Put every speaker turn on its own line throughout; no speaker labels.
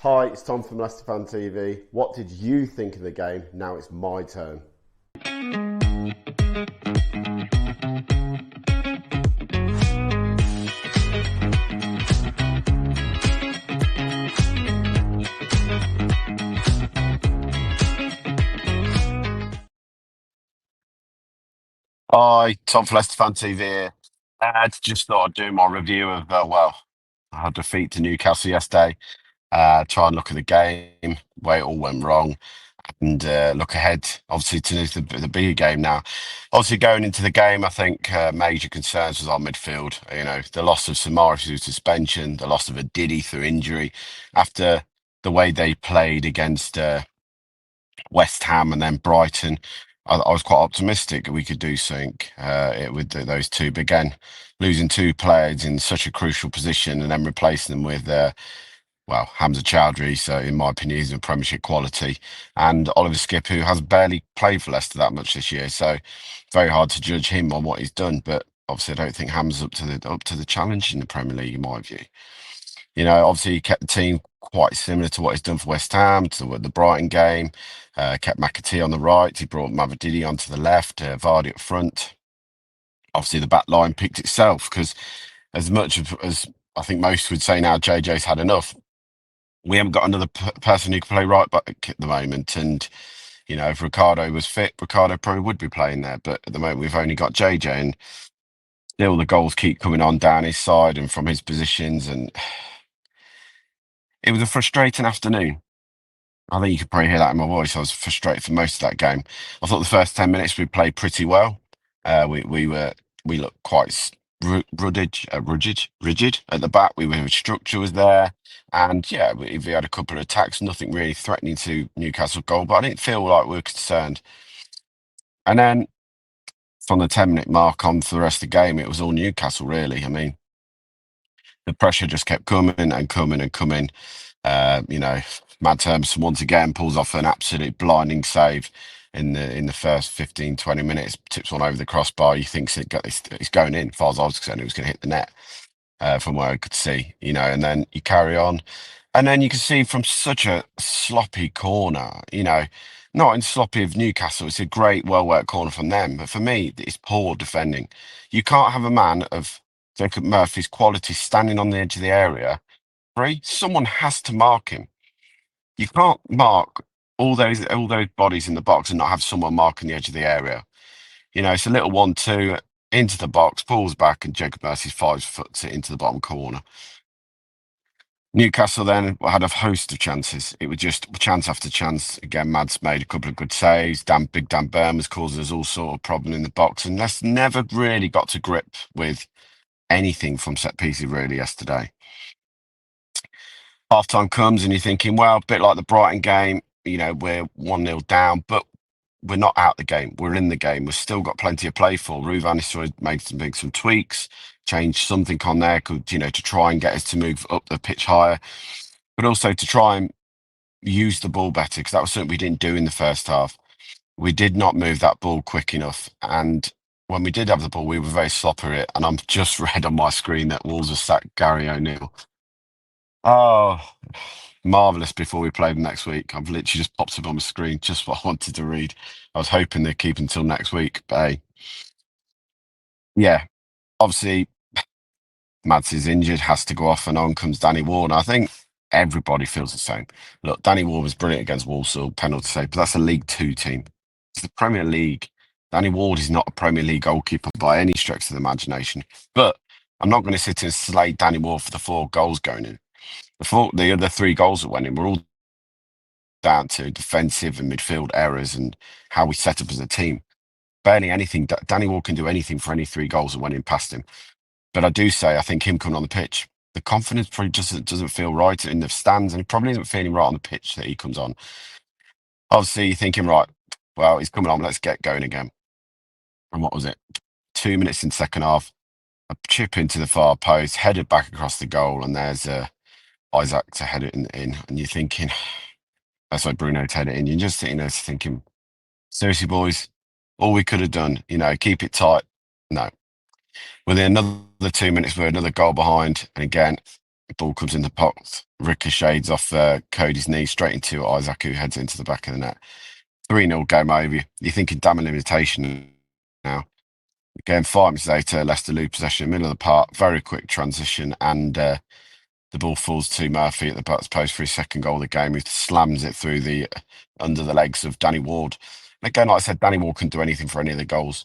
Hi, it's Tom from Leicester Fan TV. What did you think of the game? Now it's my turn.
Hi, Tom from Leicester Fan TV here. I just thought I'd do my review of, our defeat to Newcastle yesterday. Try and look at the game, where it all went wrong, and look ahead, obviously, to the bigger game now. Obviously, going into the game, I think major concerns was our midfield. You know, the loss of Samari through suspension, the loss of a Diddy through injury, after the way they played against West Ham and then Brighton. I was quite optimistic we could do something with those two. But again, losing two players in such a crucial position and then replacing them with, Hamza Chowdhury, so in my opinion, he's a Premiership quality, and Oliver Skipp, who has barely played for Leicester that much this year. So very hard to judge him on what he's done. But obviously, I don't think Hamza's up to the challenge in the Premier League, in my view. You know, obviously he kept the team quite similar to what he's done for West Ham, to the Brighton game. Kept McAtee on the right. He brought Mavididi onto the left, Vardy up front. Obviously, the back line picked itself because, as much as I think most would say now, JJ's had enough. We haven't got another person who can play right back at the moment. And, you know, if Ricardo was fit, Ricardo probably would be playing there. But at the moment, we've only got JJ, and still the goals keep coming on down his side and from his positions. And it was a frustrating afternoon. I think you could probably hear that in my voice. I was frustrated for most of that game. I thought the first 10 minutes we played pretty well. We looked quite rigid at the back. Structure was there, and yeah, we had a couple of attacks, nothing really threatening to Newcastle goal. But I didn't feel like we were concerned. And then from the 10-minute mark on for the rest of the game, it was all Newcastle really. I mean, the pressure just kept coming and coming and coming. You know, Matt Hermson once again pulls off an absolute blinding save in the first 15, 20 minutes, tips one over the crossbar. You think it's going in. As far as I was concerned, it was going to hit the net from where I could see, you know, and then you carry on. And then you can see from such a sloppy corner, you know, not in sloppy of Newcastle, it's a great, well worked corner from them. But for me, it's poor defending. You can't have a man of Jacob Murphy's quality standing on the edge of the area. Someone has to mark him. You can't mark all those bodies in the box and not have someone marking the edge of the area. You know, it's a little 1-2 into the box, pulls back, and Jacob Murphy's 5 foot it into the bottom corner. Newcastle then had a host of chances. It was just chance after chance. Again, Mads made a couple of good saves. Big Dan Burn was causing us all sort of problem in the box, and that's never really got to grip with anything from set pieces really yesterday. Half time comes and you're thinking, well, a bit like the Brighton game, you know, we're 1-0 down, but we're not out the game. We're in the game. We've still got plenty to play for. Ruvan is trying to make some tweaks, change something on there, to try and get us to move up the pitch higher, but also to try and use the ball better, because that was something we didn't do in the first half. We did not move that ball quick enough. And when we did have the ball, we were very sloppy at it. And I'm just read on my screen that Wolves have sacked Gary O'Neill. Oh, marvellous before we play them next week. I've literally just popped up on my screen, just what I wanted to read. I was hoping they'd keep until next week, but hey, yeah, obviously Mads is injured, has to go off, and on comes Danny Ward. And I think everybody feels the same. Look, Danny Ward was brilliant against Walsall, penalty save, but that's a League Two team. It's the Premier League. Danny Ward is not a Premier League goalkeeper by any stretch of the imagination. But I'm not going to sit and slate Danny Ward for the 4 goals going in. The other 3 goals that went in were all down to defensive and midfield errors and how we set up as a team. Barely anything. Danny Ward can do anything for any 3 goals that went in past him. But I do say, I think him coming on the pitch, the confidence probably just doesn't feel right in the stands, and he probably isn't feeling right on the pitch that he comes on. Obviously, you're thinking, right, well, he's coming on, let's get going again. And what was it? 2 minutes in second half, a chip into the far post, headed back across the goal, and there's Isaac to head it in. And you're thinking, that's like Bruno to head it in. You're just sitting there thinking, seriously, boys, all we could have done, keep it tight. No. Within another 2 minutes, we're another goal behind. And again, Ball comes in the box, ricochets off Cody's knee straight into Isaac, who heads into the back of the net. 3-0 game over. You're thinking damn limitation now. Again, 5 minutes later, Leicester lose possession in the middle of the park. Very quick transition, and the ball falls to Murphy at the Bucks post for his second goal of the game. He slams it through the under the legs of Danny Ward. And again, like I said, Danny Ward couldn't do anything for any of the goals.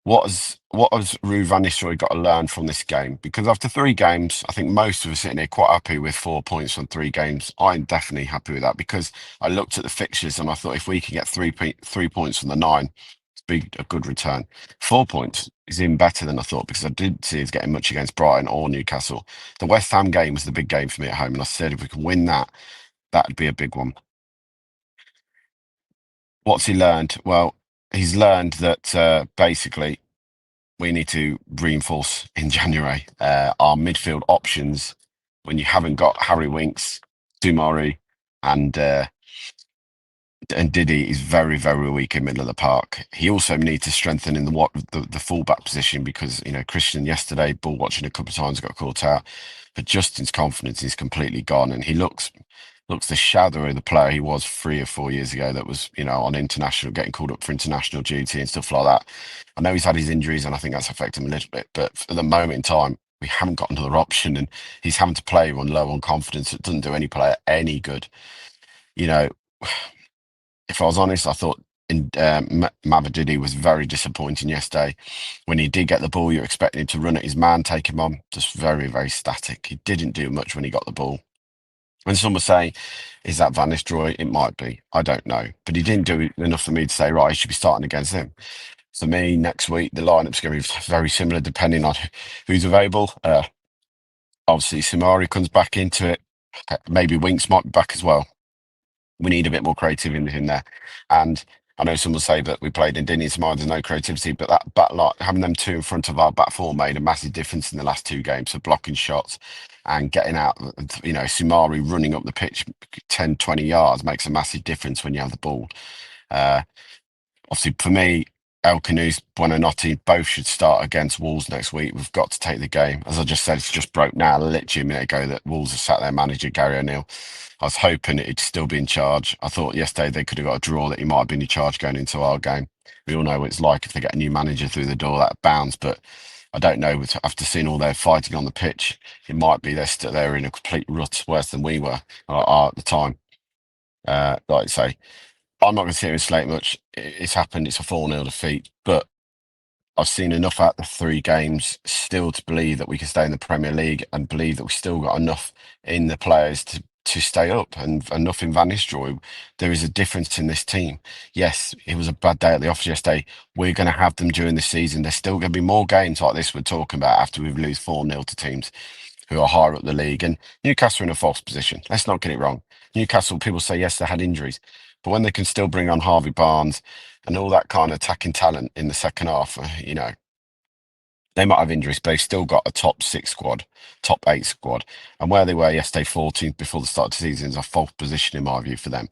What has Ruud van Nistelrooy got to learn from this game? Because after 3 games, I think most of us sitting here quite happy with 4 points from 3 games. I'm definitely happy with that because I looked at the fixtures and I thought if we can get 3 points from the 9, it's be a good return. 4 points is even better than I thought because I didn't see us getting much against Brighton or Newcastle. The West Ham game was the big game for me at home, and I said if we can win that, that'd be a big one. What's he learned? Well, he's learned that basically we need to reinforce in January our midfield options when you haven't got Harry Winks, Sumari, and Diddy is very, very weak in middle of the park. He also needs to strengthen in the fullback position because Christian yesterday ball watching a couple of times got caught out, but Justin's confidence is completely gone, and he looks the shadow of the player he was 3 or 4 years ago. That was on international, getting called up for international duty and stuff like that. I know he's had his injuries, and I think that's affected him a little bit, but at the moment in time, we haven't got another option, and he's having to play on low on confidence. It doesn't do any player any good. You know, if I was honest, I thought Mavididi was very disappointing yesterday. When he did get the ball, you're expecting him to run at his man, take him on. Just very, very static. He didn't do much when he got the ball. And some were saying, is that Van Nistelrooy? It might be. I don't know. But he didn't do enough for me to say, right, he should be starting against him. For me, next week, the lineup's going to be very similar depending on who's available. Obviously, Sumari comes back into it. Maybe Winks might be back as well. We need a bit more creativity in there. And I know some will say that we played in Dini and Samar, there's no creativity, but that back line, having them 2 in front of our back four made a massive difference in the last 2 games. So blocking shots and getting out, Sumari running up the pitch 10, 20 yards makes a massive difference when you have the ball. Obviously, for me, El Canoes, Buonanotte, both should start against Wolves next week. We've got to take the game. As I just said, it's just broke now, literally a minute ago, that Wolves have sat their manager, Gary O'Neill. I was hoping it'd still be in charge. I thought yesterday they could have got a draw, that he might have been in charge going into our game. We all know what it's like if they get a new manager through the door, that bounds. But I don't know, after seeing all their fighting on the pitch, it might be they're in a complete rut, worse than we were at the time. Like I say, I'm not going to sit here and slate much. It's happened. It's a 4-0 defeat. But I've seen enough out the 3 games still to believe that we can stay in the Premier League and believe that we still got enough in the players to stay up and enough in Van Nistelrooy. There is a difference in this team. Yes, it was a bad day at the office yesterday. We're going to have them during the season. There's still going to be more games like this we're talking about after we lose 4-0 to teams who are higher up the league. And Newcastle are in a false position. Let's not get it wrong. Newcastle, people say, yes, they had injuries. But when they can still bring on Harvey Barnes and all that kind of attacking talent in the second half, they might have injuries, but they've still got a top 6 squad, top 8 squad. And where they were yesterday, 14th before the start of the season, is a false position in my view for them.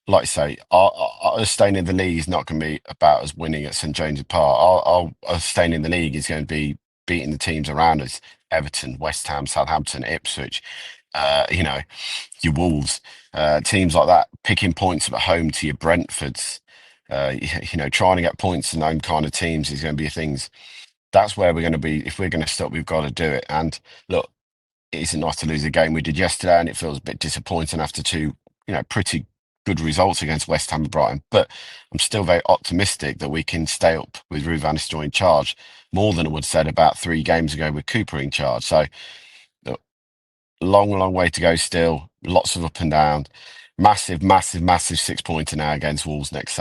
Like I say, us staying in the league is not going to be about us winning at St James's Park. Us staying in the league is going to be beating the teams around us: Everton, West Ham, Southampton, Ipswich. Your Wolves, teams like that, picking points at home to your Brentfords. Trying to get points in those kind of teams is going to be things. That's where we're going to be. If we're going to stop, we've got to do it. And look, it isn't nice to lose a game we did yesterday, and it feels a bit disappointing after 2, pretty good results against West Ham and Brighton. But I'm still very optimistic that we can stay up with Ruud van Nistelrooy in charge, more than I would have said about 3 games ago with Cooper in charge. So, look, long, long way to go still. Lots of up and down. Massive, massive, massive 6-pointer now against Wolves next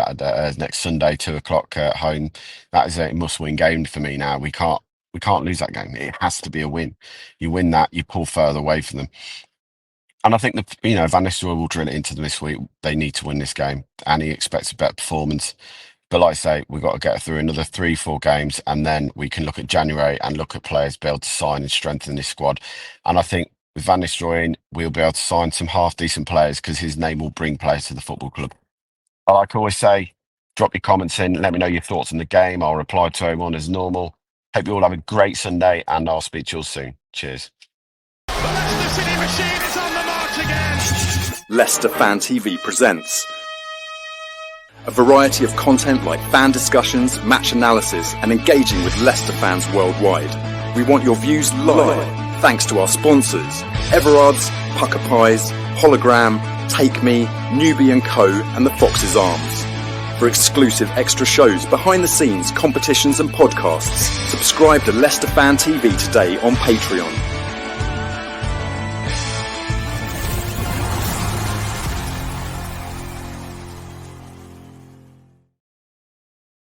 Sunday, 2 o'clock at home. That is a must-win game for me now. We can't lose that game. It has to be a win. You win that, you pull further away from them. And I think that Van Nistelrooy will drill it into them this week. They need to win this game, and he expects a better performance. But like I say, we've got to get through another 3-4 games, and then we can look at January and look at players be able to sign and strengthen this squad. And I think with Van Nistelrooy, we'll be able to sign some half-decent players because his name will bring players to the football club. I like I always say, drop your comments in. Let me know your thoughts on the game. I'll reply to everyone as normal. Hope you all have a great Sunday, and I'll speak to you all soon. Cheers.
City machine is on the march again.
Leicester Fan TV presents a variety of content like fan discussions, match analysis, and engaging with Leicester fans worldwide. We want your views live, thanks to our sponsors, Everard's, Pucker Pies, Hologram, Take Me, Newbie & Co, and the Fox's Arms. For exclusive extra shows, behind the scenes, competitions and podcasts, subscribe to Leicester Fan TV today on Patreon.